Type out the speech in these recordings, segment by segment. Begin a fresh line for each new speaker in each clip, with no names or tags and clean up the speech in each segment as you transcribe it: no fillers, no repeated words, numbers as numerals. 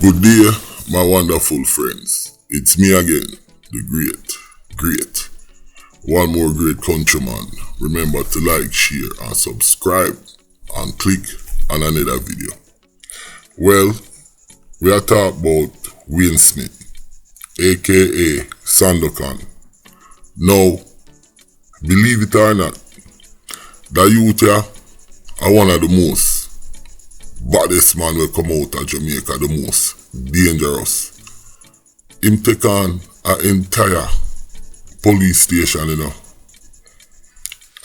Good day, my wonderful friends. It's me again, the great, one more great countryman. Remember to like, share, and subscribe, and click on another video. Well, we are talking about Wayne Smith, aka SANDOKHAN. Now, believe it or not, that youth here are one of the most baddest man will come out of Jamaica, the most dangerous. Him take on an entire police station,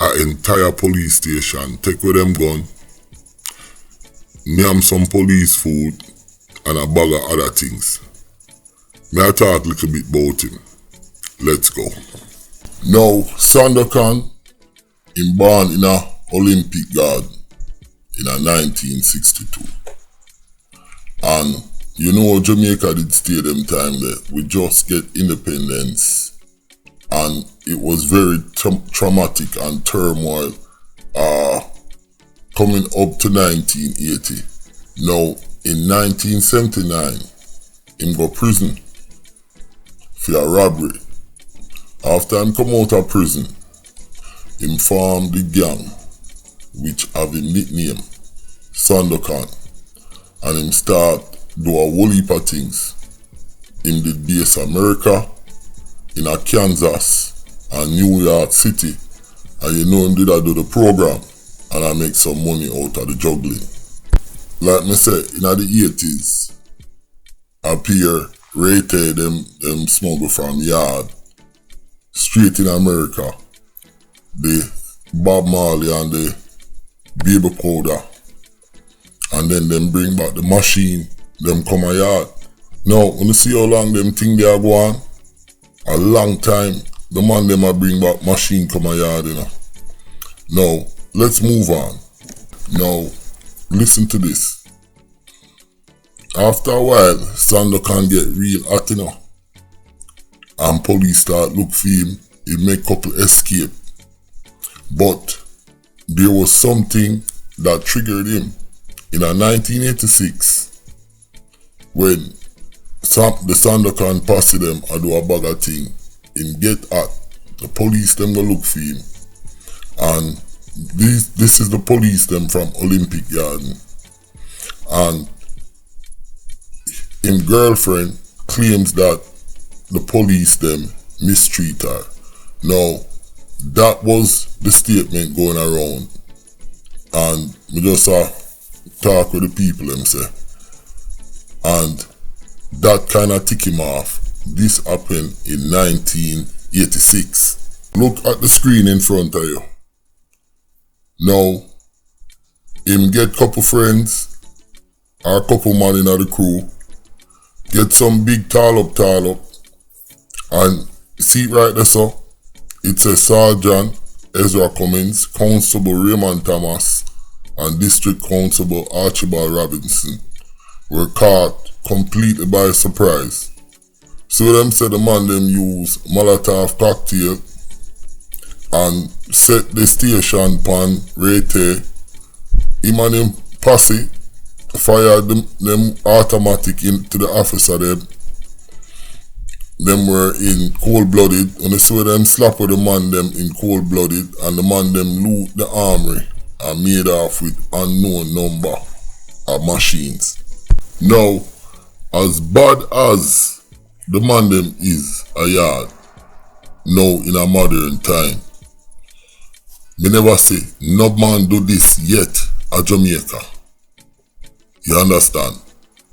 An entire police station. Take with them gun, name some police food, and a bag of other things. May I talk a little bit about him? Let's go. Now, SANDOKHAN, him born in a Olympic Garden in 1962. And you know Jamaica did stay them time there. We just get independence. And it was very traumatic and turmoil coming up to 1980. Now, in 1979, him go prison for a robbery. After him come out of prison, him formed the gang, which have him nickname SANDOKHAN, and him start do a whole heap of things. Him did base America, in a Kansas and New York City, and you know him did a do the program, and I make some money out of the juggling. Like me say, in the 80s, appear rated them smuggle from yard straight in America. The Bob Marley and the baby powder, and then them bring back the machine, them come a yard. Now, when you see how long them thing they are going, a long time, the man them a bring back machine come a yard, Now, let's move on. Now, listen to this. After a while, SANDOKHAN get real hot, and police start look for him. He make couple escape. But there was something that triggered him. In 1986, when the SANDOKHAN posse them a do a bag of thing, him get hot, the police them go look for him. And this is the police them from Olympic Garden. And him girlfriend claims that the police them mistreat her. Now, that was the statement going around, and we just talk with the people them say, and that kind of tick him off. This happened in 1986. Look at the screen in front of you. Now, him get couple friends or a couple man in the crew, get some big tall up, and see it right there, so it says Sergeant Ezra Cummins, Constable Raymond Thomas, and District Constable Archibald Robinson were caught completely by surprise. So them said the man them use Molotov cocktail and set the station pan right there. Him and him posse fired them automatic into the officer them. Them were in cold-blooded, and they saw them slap with the man them in cold-blooded, and the man them loot the armory and made off with unknown number of machines. Now, as bad as the man them is a yard, now in a modern time, me never say no man do this yet at Jamaica. You understand?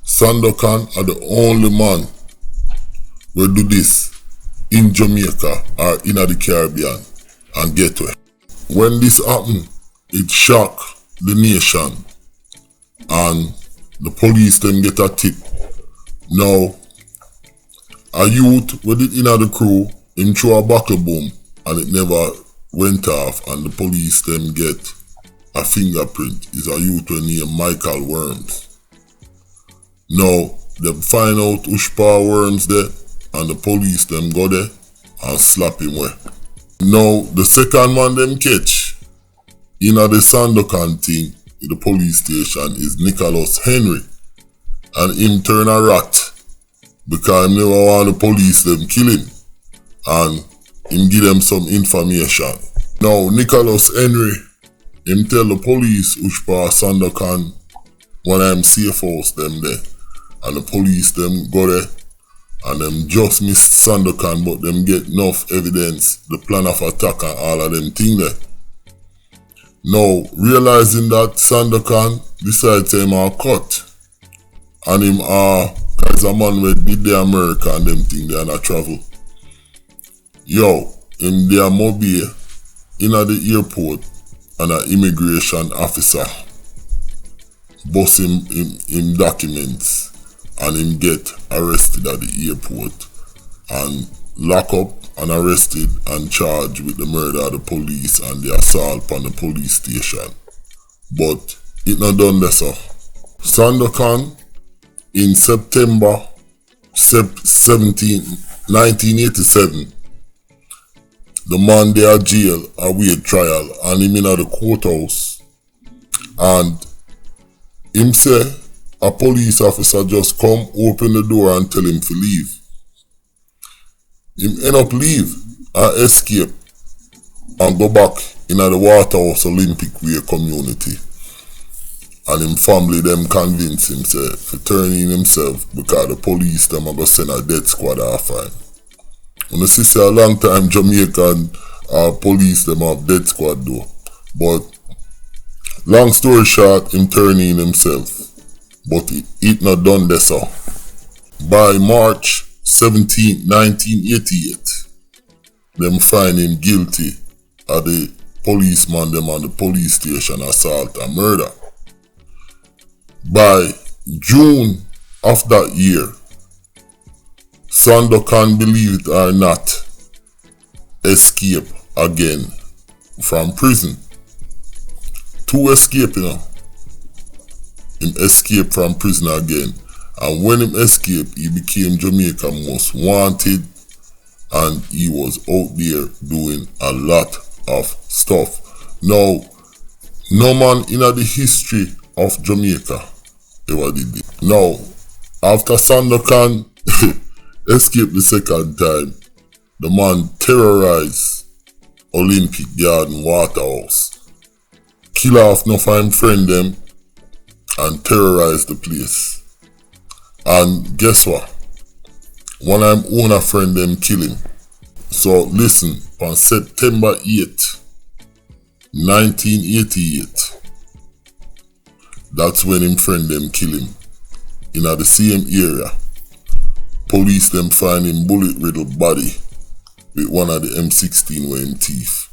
SANDOKHAN are the only man will do this in Jamaica or in the Caribbean and get away. When this happened, it shocked the nation, and the police then get a tip. Now, a youth with it in the crew, him throw a buckle boom and it never went off, and the police then get a fingerprint. Is a youth named Michael Worms. Now, them find out which power Worms there, and the police them go there and slap him away. Now, the second man them catch in the SANDOKHAN thing in the police station is Nicholas Henry, and him turn a rat because him never want the police them kill him, and him give them some information. Now Nicholas Henry, him tell the police which part SANDOKHAN one of them safe house them there, and the police them go there and them just miss SANDOKHAN, but them get enough evidence, the plan of attack and all of them thing there. Now realizing that SANDOKHAN decides him are cut, and him cause a man with did the America and them thing they and travel. Yo, him there mobile in at the airport, and an immigration officer bust him documents, and him get arrested at the airport and lock up and arrested and charged with the murder of the police and the assault on the police station. But it not done there, so. SANDOKHAN in September 17, 1987, the man they are jail await trial, and him in the courthouse, and him say a police officer just come open the door and tell him to leave. Him end up leave and escape and go back in the Waterhouse Olympic Way community, and him family them convince him say to turn in himself because the police them are going to send a death squad after him. When you see a long time Jamaican police them have death squad though, but long story short, him turn in himself, but it not done this so. By March 17, 1988, them find him guilty of the policeman them on the police station assault and murder. By June of that year, SANDOKHAN, believe it or not, escape again from prison. Two escape, you know. Him escape from prison again. And when him escaped, he became Jamaica's most wanted, and he was out there doing a lot of stuff. Now, no man in the history of Jamaica ever did it. Now, after SANDOKHAN escaped the second time, the man terrorized Olympic Garden Waterhouse, kill off enough of him friend them, and terrorize the place. And guess what? One of them owner friend them kill him. So listen, on September 8, 1988, that's when him friend them kill him. In the same area, police them find him bullet-riddled body with one of the M16 with him teeth.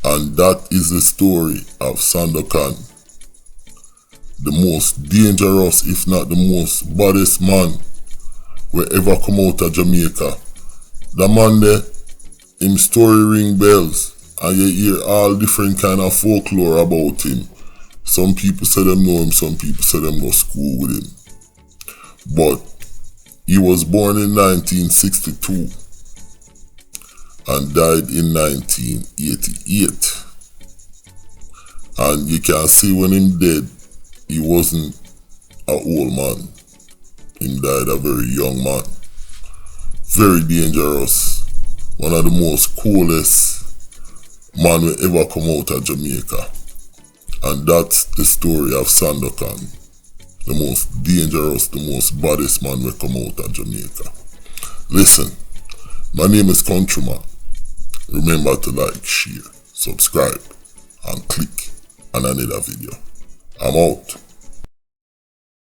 And that is the story of SANDOKHAN, the most dangerous, if not the most baddest man who ever come out of Jamaica. The man there, him story ring bells, and you hear all different kind of folklore about him. Some people say them know him, some people say them go school with him. But he was born in 1962 and died in 1988. And you can see when him dead, he wasn't an old man. He died a very young man. Very dangerous. One of the most coolest man who ever come out of Jamaica. And that's the story of SANDOKHAN. The most dangerous, the most baddest man who come out of Jamaica. Listen, my name is Countryman. Remember to like, share, subscribe, and click on another video. I'm out.